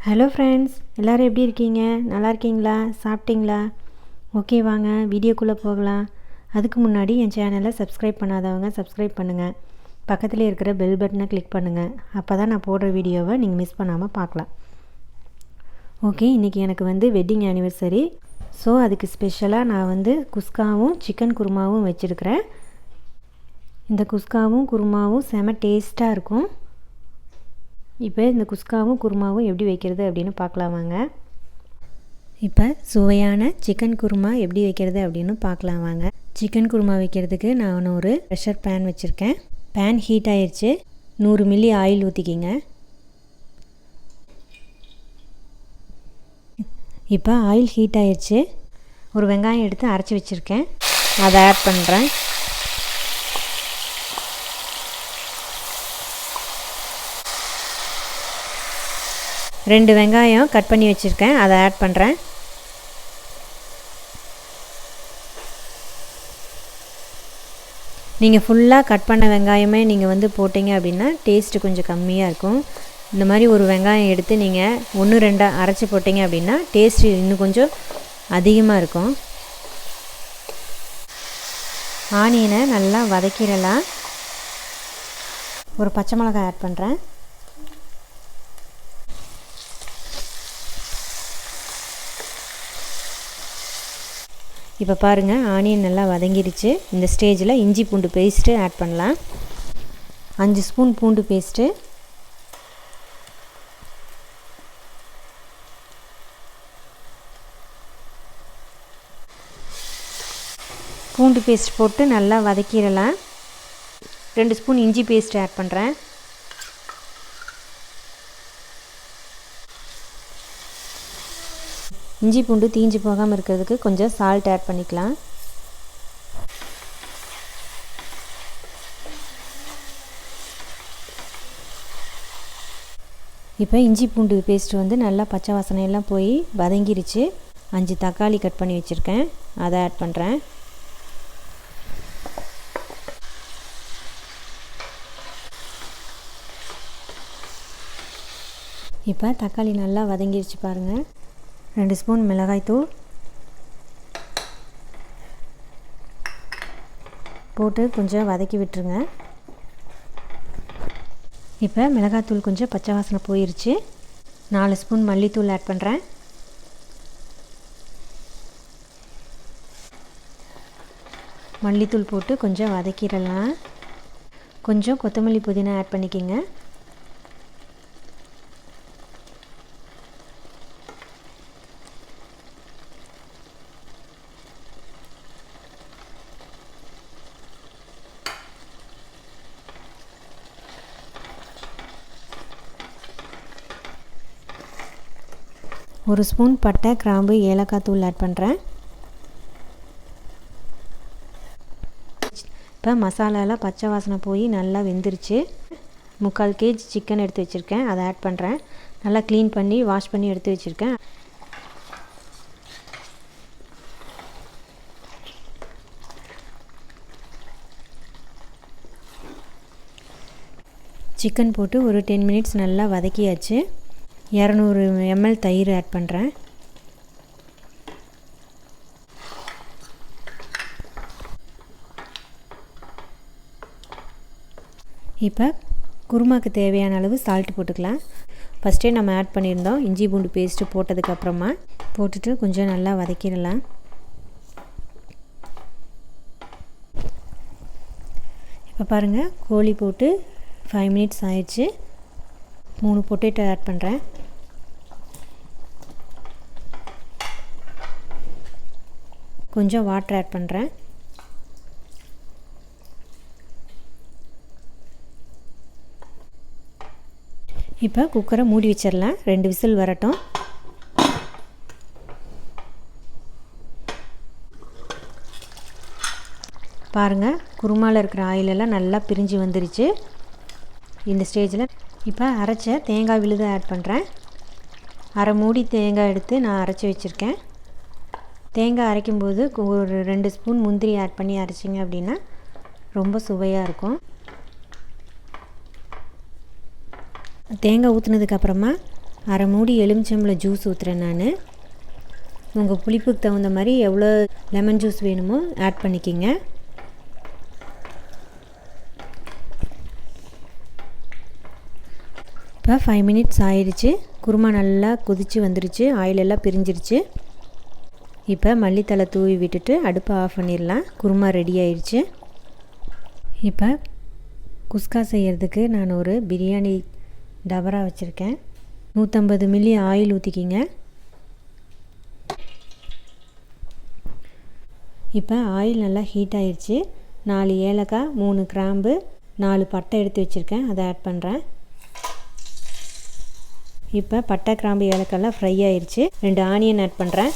Hello friends, எல்லோரும் எப்படி இருக்கீங்க? நல்லா இருக்கீங்களா? சாப்பிட்டீங்களா? ஓகே, வாங்க வீடியோக்குள்ளே போகலாம். அதுக்கு முன்னாடி என் சேனலை சப்ஸ்கிரைப் பண்ணாதவங்க சப்ஸ்கிரைப் பண்ணுங்கள். பக்கத்தில் இருக்கிற பெல் பட்டனை கிளிக் பண்ணுங்கள். அப்போ தான் நான் போடுற வீடியோவை நீங்கள் மிஸ் பண்ணாமல் பார்க்கலாம். ஓகே, இன்றைக்கி எனக்கு வெட்டிங் ஆனிவர்சரி. ஸோ அதுக்கு ஸ்பெஷலாக நான் குஸ்காவும் சிக்கன் குருமாவும் வச்சுருக்கிறேன். இந்த குஸ்காவும் குருமாவும் செம டேஸ்ட்டாக இருக்கும். இப்போ இந்த குஸ்காவும் குருமாவும் எப்படி வைக்கிறது அப்படின்னு பார்க்கலாம் வாங்க. இப்போ சுவையான சிக்கன் குருமா எப்படி வைக்கிறது அப்படின்னு பார்க்கலாம் வாங்க. சிக்கன் குருமா வைக்கிறதுக்கு நான் ஒரு ப்ரெஷர் பேன் வச்சுருக்கேன். பேன் ஹீட் ஆயிடுச்சு. 100 மில்லி ஆயில் ஊற்றிக்கிங்க. இப்போ ஆயில் ஹீட் ஆயிடுச்சு. ஒரு வெங்காயம் எடுத்து அரைச்சி வச்சுருக்கேன், அதை ஆட் பண்ணுறேன். ரெண்டு வெங்காயம் கட் பண்ணி வச்சுருக்கேன், அதை ஆட் பண்ணுறேன். நீங்கள் ஃபுல்லாக கட் பண்ண வெங்காயமே நீங்கள் போட்டிங்க அப்படின்னா டேஸ்ட்டு கொஞ்சம் கம்மியாக இருக்கும். இந்த மாதிரி ஒரு வெங்காயம் எடுத்து நீங்கள் 1-2 அரைச்சி போட்டிங்க அப்படின்னா டேஸ்ட்டு இன்னும் கொஞ்சம் அதிகமாக இருக்கும். ஆனியனை நல்லா வதக்கிடலாம். ஒரு பச்சை மிளகாய் ஆட் பண்ணுறேன். இப்போ பாருங்கள், ஆனியன் நல்லா வதங்கிடுச்சு. இந்த ஸ்டேஜில் இஞ்சி பூண்டு பேஸ்ட்டு ஆட் பண்ணலாம். 5 ஸ்பூன் பூண்டு பேஸ்ட்டு, பூண்டு பேஸ்ட் போட்டு நல்லா வதக்கிடலாம். 2 ஸ்பூன் இஞ்சி பேஸ்ட் ஆட் பண்ணுறேன். இஞ்சி பூண்டு தீஞ்சு போகாமல் இருக்கிறதுக்கு கொஞ்சம் சால்ட் ஆட் பண்ணிக்கலாம். இப்போ இஞ்சி பூண்டு பேஸ்ட் நல்லா பச்சை வாசனையெல்லாம் போய் வதங்கிருச்சு. 5 தக்காளி கட் பண்ணி வச்சுருக்கேன், அதை ஆட் பண்ணுறேன். இப்போ தக்காளி நல்லா வதங்கிருச்சு பாருங்கள். 2 ஸ்பூன் மிளகாய்த்தூள் போட்டு கொஞ்சம் வதக்கி விட்டுருங்க. இப்போ மிளகாய்த்தூள் கொஞ்சம் பச்சை வாசனை போயிருச்சு. 4 ஸ்பூன் மல்லித்தூள் ஆட் பண்ணுறேன். மல்லித்தூள் போட்டு கொஞ்சம் வதக்கிடலாம். கொஞ்சம் கொத்தமல்லி புதினா ஆட் பண்ணிக்கோங்க. ஒரு ஸ்பூன் பட்டை, கிராம்பு, ஏலக்காய் தூள் ஆட் பண்ணுறேன். இப்போ மசாலாலாம் பச்சை வாசனை போய் நல்லா வெந்துருச்சு. 3/4 kg சிக்கன் எடுத்து வச்சுருக்கேன், அதை ஆட் பண்ணுறேன். நல்லா க்ளீன் பண்ணி வாஷ் பண்ணி எடுத்து வச்சுருக்கேன். சிக்கன் போட்டு ஒரு 10 மினிட்ஸ் நல்லா வதக்கியாச்சு. 200 ml தயிர் ஆட் பண்ணுறேன். இப்போ குருமாக்கு தேவையான அளவு சால்ட் போட்டுக்கலாம். ஃபஸ்ட்டே நம்ம ஆட் பண்ணியிருந்தோம், இஞ்சி பூண்டு பேஸ்ட்டு போட்டதுக்கப்புறமா போட்டுட்டு கொஞ்சம் நல்லா வதக்கிடலாம். இப்போ பாருங்கள், கோழி போட்டு 5 மினிட்ஸ் ஆயிடுச்சு. 3 பொட்டேட்டோ ஆட் பண்ணுறேன். கொஞ்சம் வாட்டர் ஆட் பண்ணுறேன். இப்போ குக்கரை மூடி வச்சிடலாம், 2 விசில் வரட்டும். பாருங்கள், குருமாவில் இருக்கிற ஆயிலெல்லாம் நல்லா பிரிஞ்சு வந்துருச்சு. இந்த ஸ்டேஜில் இப்போ அரைச்ச தேங்காய் விழுது ஆட் பண்ணுறேன். அரை மூடி தேங்காய் எடுத்து நான் அரைச்சி வச்சுருக்கேன். தேங்காய் அரைக்கும்போது ஒரு 2 ஸ்பூன் முந்திரி ஆட் பண்ணி அரைச்சிங்க அப்படின்னா ரொம்ப சுவையாக இருக்கும். தேங்காய் ஊற்றுனதுக்கப்புறமா அரை மூடி எலுமிச்சம்பழம் ஜூஸ் ஊற்றுறேன் நான். உங்கள் புளிப்புக்கு தகுந்த மாதிரி எவ்வளோ லெமன் ஜூஸ் வேணுமோ ஆட் பண்ணிக்கிங்க. இப்போ 5 மினிட்ஸ் ஆயிடுச்சு. குருமா நல்லா கொதித்து வந்துருச்சு, ஆயில் எல்லாம் பிரிஞ்சிருச்சு. இப்போ மல்லித்தலை தூவி விட்டுட்டு அடுப்பை ஆஃப் பண்ணிடலாம். குருமா ரெடி ஆயிடுச்சு. இப்போ குஸ்கா செய்கிறதுக்கு நான் ஒரு பிரியாணி டபரா வச்சுருக்கேன். 150 மில்லி ஆயில் ஊற்றிக்கிங்க. இப்போ ஆயில் நல்லா ஹீட் ஆயிடுச்சு. 4 ஏலக்காய், 3 கிராம்பு, 4 பட்டை எடுத்து வச்சுருக்கேன், அதை ஆட் பண்ணுறேன். இப்போ பட்டை, கிராம்பு, ஏலக்காயெல்லாம் ஃப்ரை ஆயிடுச்சு. 2 ஆனியன் ஆட் பண்ணுறேன்.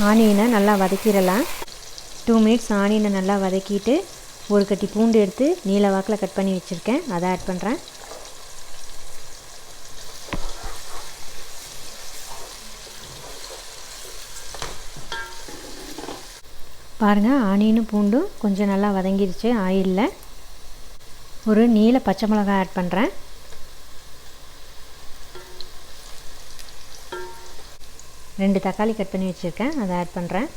ஆனியனை நல்லா வதக்கிடலாம். 2 மினிட்ஸ் ஆனியனை நல்லா வதக்கிட்டு ஒரு கட்டி பூண்டு எடுத்து நீல வாக்கில் கட் பண்ணி வச்சுருக்கேன், அதை ஆட் பண்ணுறேன். பாருங்கள், ஆனியனும் பூண்டும் கொஞ்சம் நல்லா வதங்கிடுச்சு ஆயிலில். ஒரு நீல பச்சை மிளகாய் ஆட் பண்ணுறேன். ரெண்டு தக்காளி கட் பண்ணி வச்சுருக்கேன், அதை ஆட் பண்ணுறேன்.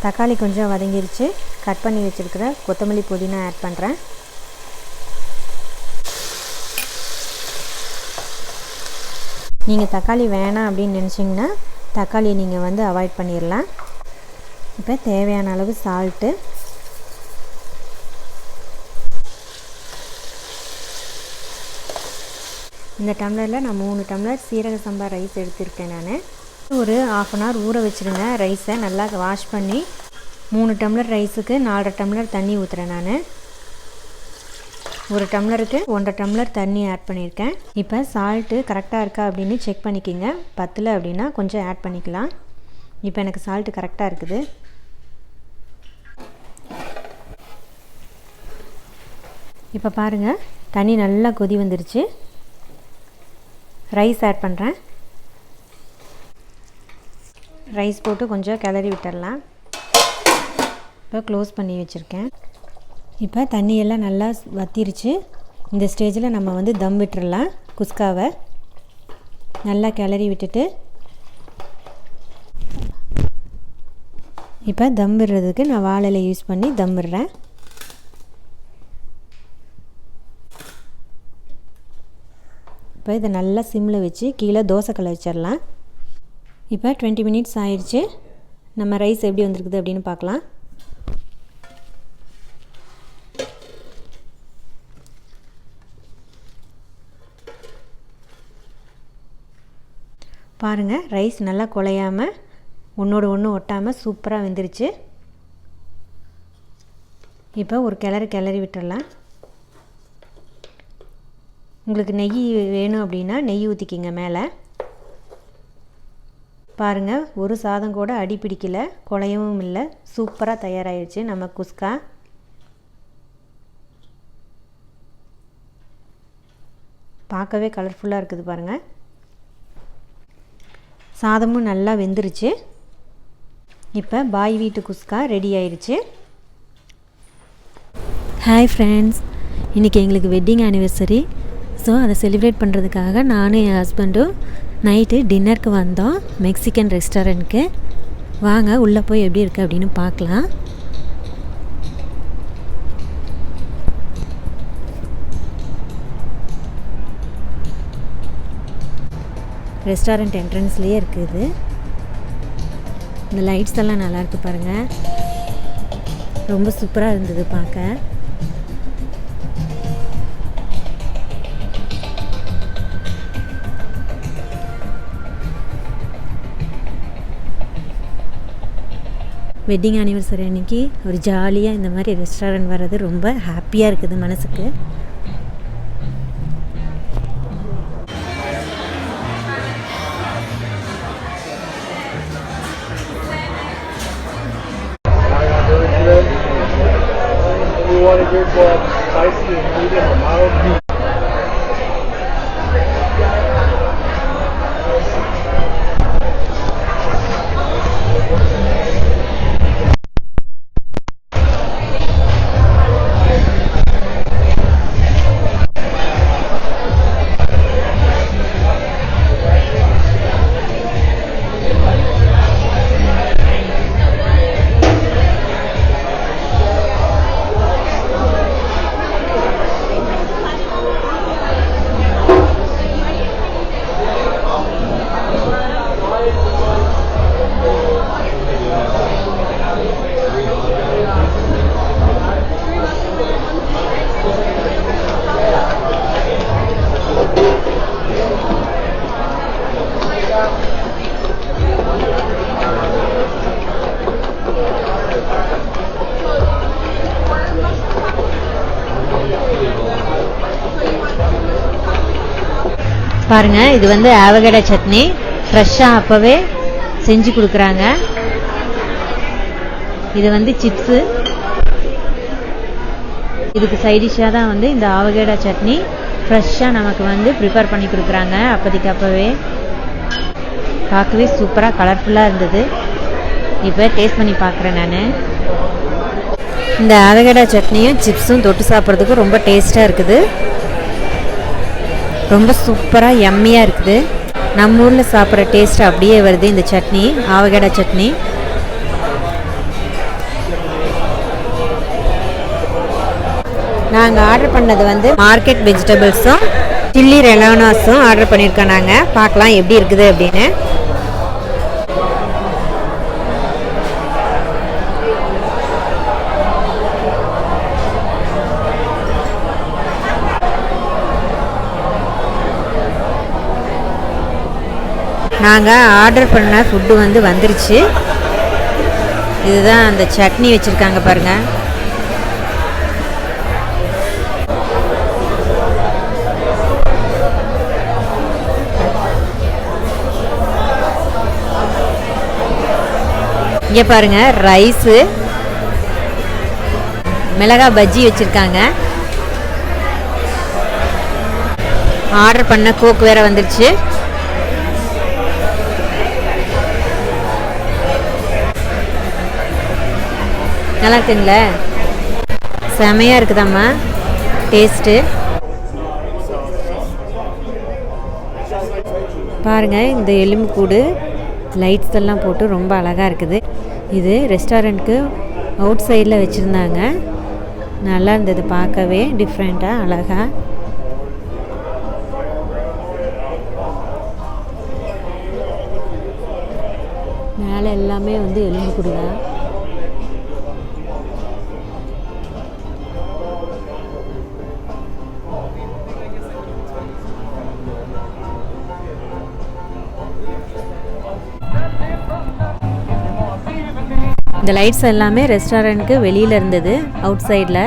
தக்காளி கொஞ்சம் வதங்கிருச்சு. கட் பண்ணி வச்சுருக்கிற கொத்தமல்லி புதினா ஆட் பண்ணுறேன். நீங்கள் தக்காளி வேணாம் அப்படின்னு நினச்சிங்கன்னா தக்காளியை நீங்கள் வந்து அவாய்ட் பண்ணிடலாம். இப்போ தேவையான அளவு சால்ட்டு, இந்த டம்ளரில் நான் 3 டம்ளர் சீரக சம்பா ரைஸ் எடுத்துருக்கேன். நான் ஒரு 1/2 அன் ஹவர் ஊற வச்சுருங்க. ரைஸை நல்லா வாஷ் பண்ணி 3 டம்ளர் ரைஸுக்கு 4.5 டம்ளர் தண்ணி ஊற்றுறேன். நான் 1 டம்ளருக்கு 1.5 டம்ளர் தண்ணி ஆட் பண்ணியிருக்கேன். இப்போ சால்ட்டு கரெக்டாக இருக்கா அப்படின்னு செக் பண்ணிக்கோங்க. பத்தலை அப்படின்னா கொஞ்சம் ஆட் பண்ணிக்கலாம். இப்போ எனக்கு சால்ட்டு கரெக்டாக இருக்குது. இப்போ பாருங்கள், தண்ணி நல்லா கொதி வந்துருச்சு. ரைஸ் ஆட் பண்ணுறேன். ரைஸ் போட்டு கொஞ்சம் கிளறி விட்டுடலாம். இப்போ க்ளோஸ் பண்ணி வச்சுருக்கேன். இப்போ தண்ணியெல்லாம் நல்லா வத்திருச்சு. இந்த ஸ்டேஜில் நம்ம வந்து தம் விட்டுறலாம். குஸ்காவை நல்லா கிளறி விட்டுட்டு இப்போ தம் விடுறதுக்கு நான் வாழை யூஸ் பண்ணி தம் விடுறேன். இப்போ இதை நல்லா சிம்மில் வச்சு கீழே தோசைக்கல்லை வச்சிடலாம். இப்போ 20 மினிட்ஸ் ஆயிடுச்சு. நம்ம ரைஸ் எப்படி வந்திருக்குது அப்படின்னு பார்க்கலாம். பாருங்கள், ரைஸ் நல்லா குழையாமல் ஒன்றோடு ஒன்று ஒட்டாமல் சூப்பராக வெந்துருச்சு. இப்போ ஒரு கிளறி விட்டுடலாம். உங்களுக்கு நெய் வேணும் அப்படின்னா நெய் ஊற்றிக்கிங்க மேலே. பாருங்கள், ஒரு சாதம் கூட அடி பிடிக்கல, குழையவும் இல்லை, சூப்பராக தயாராகிடுச்சு நம்ம குஸ்கா. பார்க்கவே கலர்ஃபுல்லாக இருக்குது பாருங்கள். சாதமும் நல்லா வெந்துருச்சு. இப்போ பாய் வீட்டு குஸ்கா ரெடி ஆயிடுச்சு. ஹாய் ஃப்ரெண்ட்ஸ், இன்றைக்கி எங்களுக்கு வெட்டிங் ஆனிவர்சரி. ஸோ அதை செலிப்ரேட் பண்ணுறதுக்காக நானும் என் ஹஸ்பண்டும் நைட்டு டின்னருக்கு வந்தோம் மெக்சிகன் ரெஸ்டாரண்ட்க்கு. வாங்க உள்ளே போய் எப்படி இருக்குது அப்படின்னு பார்க்கலாம். ரெஸ்டாரண்ட் என்ட்ரன்ஸ்லேயே இருக்குது. இந்த லைட்ஸ் எல்லாம் நல்லாயிருக்கு பாருங்கள். ரொம்ப சூப்பராக இருந்தது பார்க்க. வெட்டிங் ஆனிவர்சரி அன்றைக்கி ஒரு ஜாலியாக இந்த மாதிரி ரெஸ்டாரண்ட் வர்றது ரொம்ப ஹாப்பியாக இருக்குது மனசுக்கு. பாருங்கள், இது வந்து ஆவகேடோ சட்னி. ஃப்ரெஷ்ஷாக அப்போவே செஞ்சு கொடுக்குறாங்க. இது வந்து சிப்ஸு. இதுக்கு சைடிஷ்ஷாக தான் வந்து இந்த ஆவகேடோ சட்னி ஃப்ரெஷ்ஷாக நமக்கு வந்து ப்ரிப்பேர் பண்ணி கொடுக்குறாங்க. அப்போதைக்கு அப்போவே பார்க்கவே சூப்பராக கலர்ஃபுல்லாக இருந்தது. இப்போ டேஸ்ட் பண்ணி பார்க்குறேன் நான். இந்த ஆவகேடோ சட்னியும் சிப்ஸும் தொட்டு சாப்பிட்றதுக்கு ரொம்ப டேஸ்ட்டாக இருக்குது. ரொம்ப சூப்பராக யம்மியாக இருக்குது. நம்ம ஊரில் சாப்பிட்ற டேஸ்ட் அப்படியே வருது இந்த சட்னி, ஆவகேடோ சட்னி. நாங்கள் ஆர்டர் பண்ணது வந்து மார்க்கெட் வெஜிடபிள்ஸும் சில்லி ரெலானாஸும் ஆர்டர் பண்ணியிருக்கோம். நாங்கள் பார்க்கலாம் எப்படி இருக்குது அப்படின்னு. நாங்கள் ஆர்டர் பண்ண ஃபுட்டு வந்து வந்துருச்சு. இதுதான் அந்த சட்னி வச்சுருக்காங்க பாருங்கள். இங்கே பாருங்கள், ரைஸு, மிளகாய் பஜ்ஜி வச்சுருக்காங்க. ஆர்டர் பண்ண கோக் வேறு வந்துருச்சு. நல்லா இருக்குங்களா? செமையாக இருக்குதாம்மா டேஸ்ட்டு. பாருங்கள், இந்த எலும்பு கூடு லைட்ஸ் எல்லாம் போட்டு ரொம்ப அழகாக இருக்குது. இது ரெஸ்டாரண்ட்டுக்கு அவுட் சைடில் வச்சுருந்தாங்க. நல்லா இருந்தது பார்க்கவே, டிஃப்ரெண்ட்டாக அழகாக. மேலே எல்லாமே வந்து எலும்பு கூடு தான். இந்த லைட்ஸ் எல்லாமே ரெஸ்டாரண்ட்டுக்கு வெளியில் இருந்தது, அவுட் சைடில்.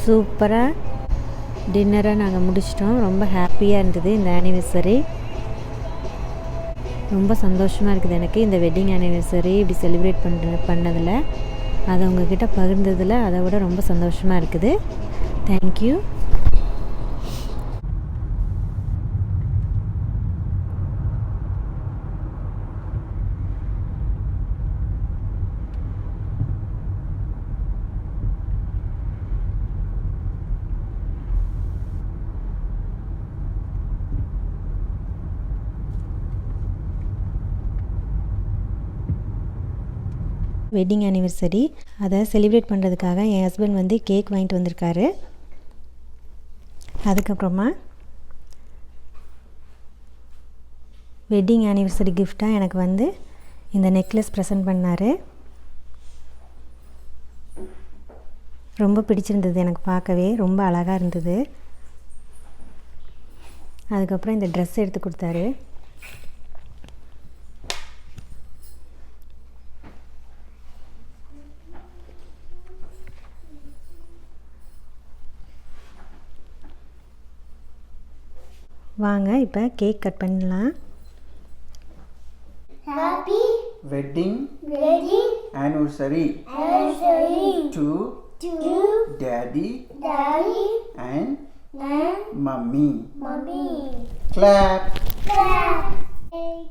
சூப்பராக டின்னரை நாங்கள் முடிச்சிட்டோம். ரொம்ப ஹாப்பியாக இருந்தது இந்த ஆனிவர்சரி. ரொம்ப சந்தோஷமாக இருக்குது எனக்கு இந்த வெட்டிங் ஆனிவர்சரி இப்படி செலிப்ரேட் பண்ணதில், அதை உங்ககிட்ட பகிர்ந்ததில் அதை விட ரொம்ப சந்தோஷமாக இருக்குது. தேங்க்யூ. வெட்டிங் ஆனிவர்சரி அதை செலிப்ரேட் பண்ணுறதுக்காக என் ஹஸ்பண்ட் வந்து கேக் வாங்கிட்டு வந்திருக்காரு. அதுக்கப்புறமா வெட்டிங் ஆனிவர்சரி கிஃப்டாக எனக்கு வந்து இந்த நெக்லஸ் ப்ரெசென்ட் பண்ணார். ரொம்ப பிடிச்சிருந்தது எனக்கு, பார்க்கவே ரொம்ப அழகாக இருந்தது. அதுக்கப்புறம் இந்த ட்ரெஸ் எடுத்து கொடுத்தாரு. வாங்க இப்போ கேக் கட் பண்ணலாம். Happy wedding anniversary to daddy and mummy. Clap.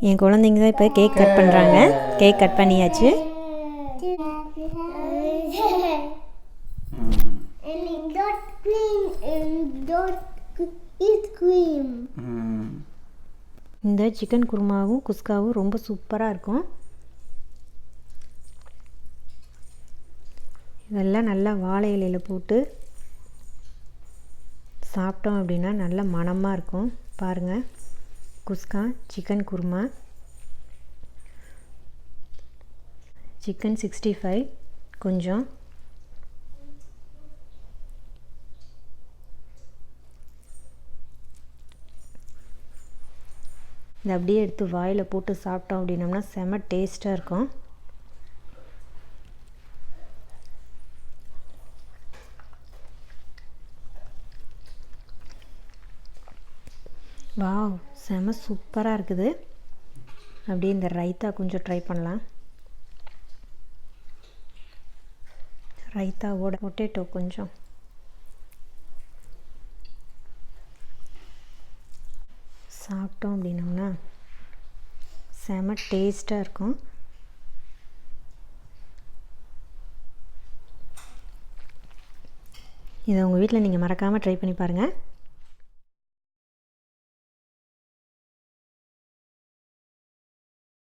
என் குழந்தைங்க தான் இப்போ கேக் கட் பண்ணுறாங்க. கேக் கட் பண்ணியாச்சு. இந்த சிக்கன் குருமாவும் குஸ்காவும் ரொம்ப சூப்பராக இருக்கும். இதெல்லாம் நல்லா வாழை இலையில் போட்டு சாப்பிட்டோம் அப்படின்னா நல்ல மணமாக இருக்கும். பாருங்கள், குஸ்கா, சிக்கன் குருமா, சிக்கன் 65 கொஞ்சம், இதை அப்படியே எடுத்து வாயில் போட்டு சாப்பிட்டோம் அப்படின்னோம்னா செம டேஸ்ட்டாக இருக்கும். வாவ், செம சூப்பராக இருக்குது. அப்படியே இந்த ரைத்தா கொஞ்சம் ட்ரை பண்ணலாம். ரைத்தாவோட பொட்டேட்டோ கொஞ்சம் சாப்பிட்டோம் அப்படின்னோம்னா செம டேஸ்ட்டாக இருக்கும். இதை உங்கள் வீட்டில் நீங்கள் மறக்காமல் ட்ரை பண்ணி பாருங்கள்.